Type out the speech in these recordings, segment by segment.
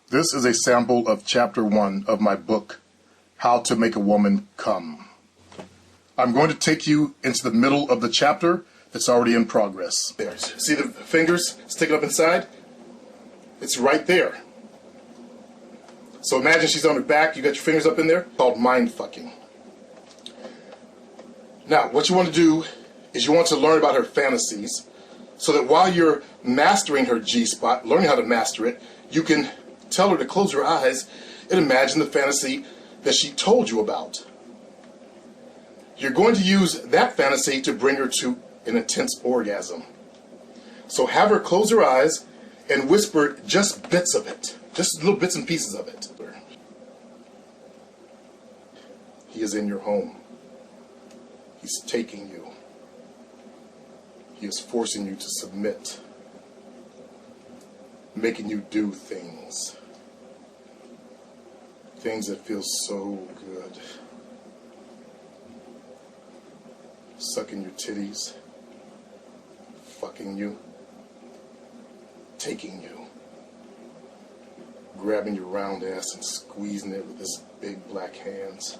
This is a sample of chapter 1 of my book, How to Make a Woman Come. I'm going to take you into the middle of the chapter that's already in progress. There. See the fingers sticking up inside? It's right there. So imagine she's on her back, you got your fingers up in there, called mind fucking. Now, what you want to do is you want to learn about her fantasies so that while you're mastering her G-spot, learning how to master it, you can tell her to close her eyes and imagine the fantasy that she told you about. You're going to use that fantasy to bring her to an intense orgasm. So have her close her eyes and whisper just bits of it, just little bits and pieces of it. He is in your home. He's taking you. He is forcing you to submit, making you do things that feel so good. Sucking your titties, fucking you, taking you, grabbing your round ass and squeezing it with his big black hands.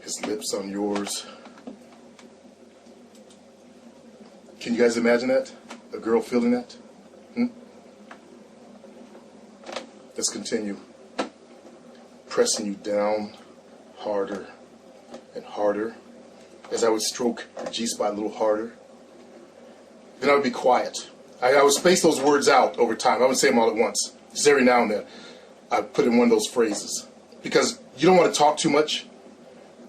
His lips on yours. Can you guys imagine that? A girl feeling that? Let's continue. Pressing you down harder and harder as I would stroke her G-spot a little harder. Then I would be quiet. I would space those words out over time. I wouldn't say them all at once. Just every now and then I would put in one of those phrases. Because you don't want to talk too much.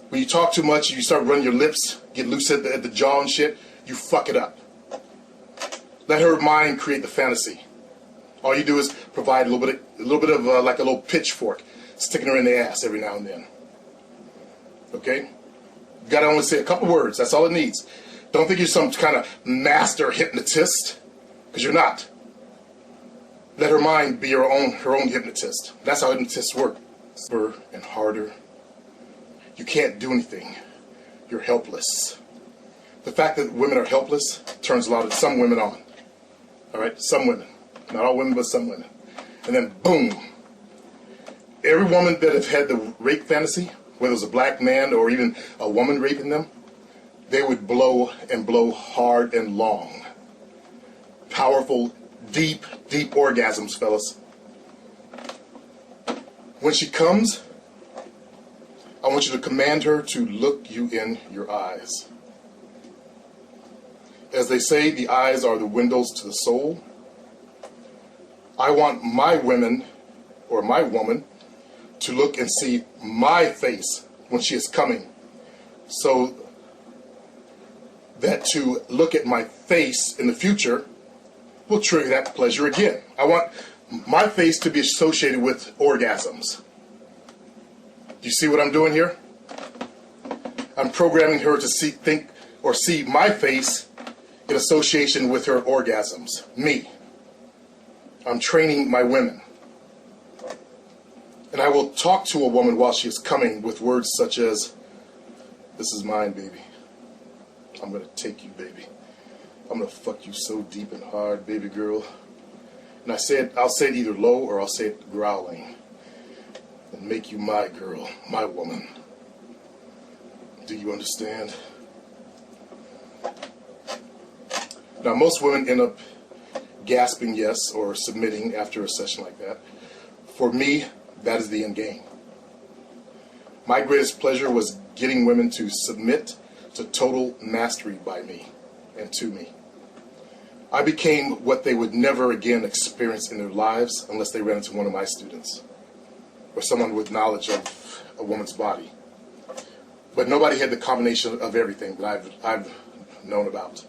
When you talk too much, you start running your lips, get loose at the jaw and shit, you fuck it up. Let her mind create the fantasy. All you do is provide a little bit of like a little pitchfork, sticking her in the ass every now and then. Okay? You gotta only say a couple words. That's all it needs. Don't think you're some kind of master hypnotist, because you're not. Let her mind be her own hypnotist. That's how hypnotists work. Harder and harder. You can't do anything. You're helpless. The fact that women are helpless turns some women on. All right, some women. Not all women, but some women. And then, boom. Every woman that has had the rape fantasy, whether it was a black man or even a woman raping them, they would blow and blow hard and long. Powerful, deep, deep orgasms, fellas. When she comes, I want you to command her to look you in your eyes. As they say, the eyes are the windows to the soul. I want my women, or my woman, to look and see my face when she is coming, so that to look at my face in the future will trigger that pleasure again. I want my face to be associated with orgasms. Do you see what I'm doing here? I'm programming her to see my face in association with her orgasms. Me. I'm training my women. And I will talk to a woman while she is coming with words such as, "This is mine, baby. I'm going to take you, baby. I'm going to fuck you so deep and hard, baby girl." And I'll say it either low or I'll say it growling. "And make you my girl, my woman. Do you understand?" Now, most women end up gasping yes or submitting after a session like that. For me, that is the end game. My greatest pleasure was getting women to submit to total mastery by me and to me. I became what they would never again experience in their lives unless they ran into one of my students or someone with knowledge of a woman's body. But nobody had the combination of everything that I've known about.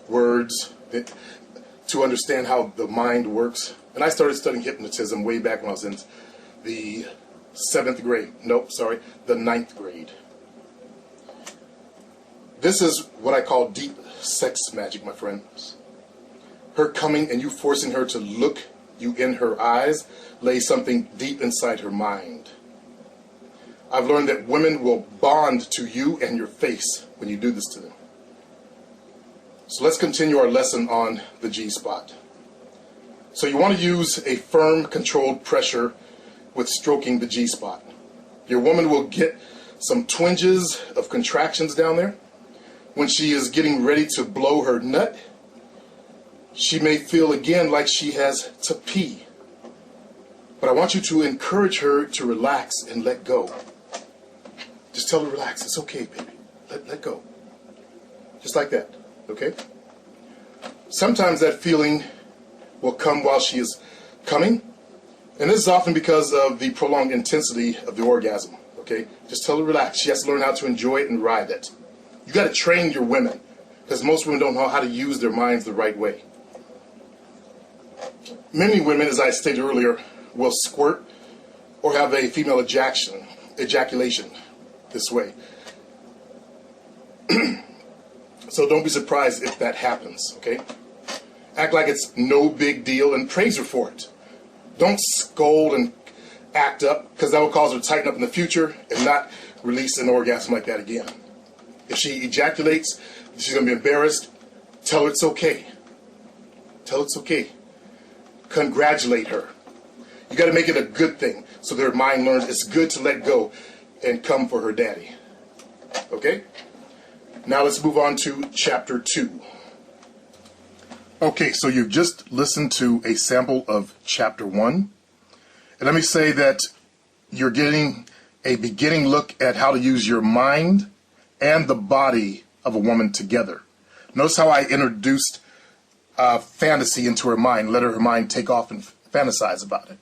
Words, to understand how the mind works. And I started studying hypnotism way back when I was in the 7th grade. Nope, sorry, the 9th grade. This is what I call deep sex magic, my friends. Her coming and you forcing her to look you in her eyes lays something deep inside her mind. I've learned that women will bond to you and your face when you do this to them. So let's continue our lesson on the G-spot. So you want to use a firm, controlled pressure with stroking the G-spot. Your woman will get some twinges of contractions down there. When she is getting ready to blow her nut, she may feel again like she has to pee. But I want you to encourage her to relax and let go. Just tell her, relax, it's okay, baby. Let go. Just like that, okay? Sometimes that feeling will come while she is coming, and this is often because of the prolonged intensity of the orgasm, okay? Just tell her, relax. She has to learn how to enjoy it and ride it. You got to train your women, because most women don't know how to use their minds the right way. Many women, as I stated earlier, will squirt or have a female ejaculation this way. So don't be surprised if that happens, okay? Act like it's no big deal and praise her for it. Don't scold and act up, because that will cause her to tighten up in the future and not release an orgasm like that again. If she ejaculates, she's going to be embarrassed. Tell her it's okay. Tell her it's okay. Congratulate her. You got to make it a good thing so their mind learns it's good to let go and come for her daddy. Okay? Now let's move on to chapter 2. Okay, so you've just listened to a sample of chapter 1. And let me say that you're getting a beginning look at how to use your mind and the body of a woman together. Notice how I introduced fantasy into her mind, let her mind take off and fantasize about it,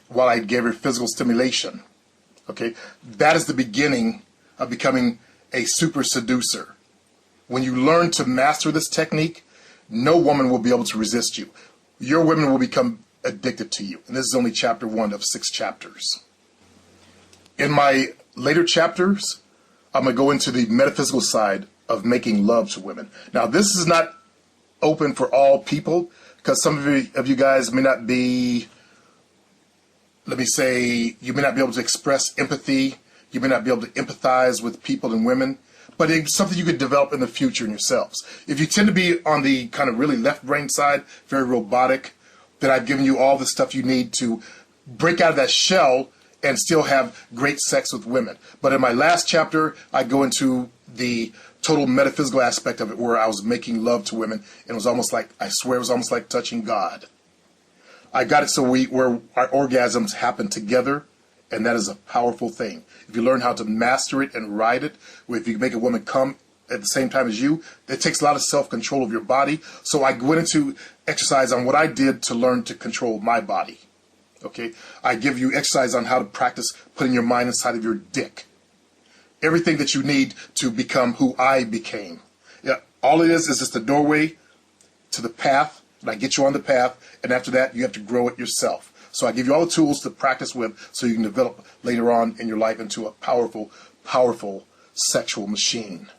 while I gave her physical stimulation. Okay, that is the beginning of becoming a super seducer. When you learn to master this technique, no woman will be able to resist you. Your women will become addicted to you. And this is only chapter 1 of 6 chapters. In my later chapters, I'm going to go into the metaphysical side of making love to women. Now, this is not open for all people, because some of you guys may not be, let me say, you may not be able to express empathy. You may not be able to empathize with people and women. But it's something you could develop in the future in yourselves. If you tend to be on the kind of really left brain side, very robotic, then I've given you all the stuff you need to break out of that shell and still have great sex with women. But in my last chapter, I go into the total metaphysical aspect of it, where I was making love to women, and it was almost like, I swear it was almost like touching God. I got it so where our orgasms happen together, and that is a powerful thing. If you learn how to master it and ride it, if you make a woman come at the same time as you, it takes a lot of self-control of your body. So I went into exercise on what I did to learn to control my body. Okay? I give you exercise on how to practice putting your mind inside of your dick. Everything that you need to become who I became. Yeah, all it is just the doorway to the path, and I get you on the path, and after that, you have to grow it yourself. So I give you all the tools to practice with so you can develop later on in your life into a powerful, powerful sexual machine.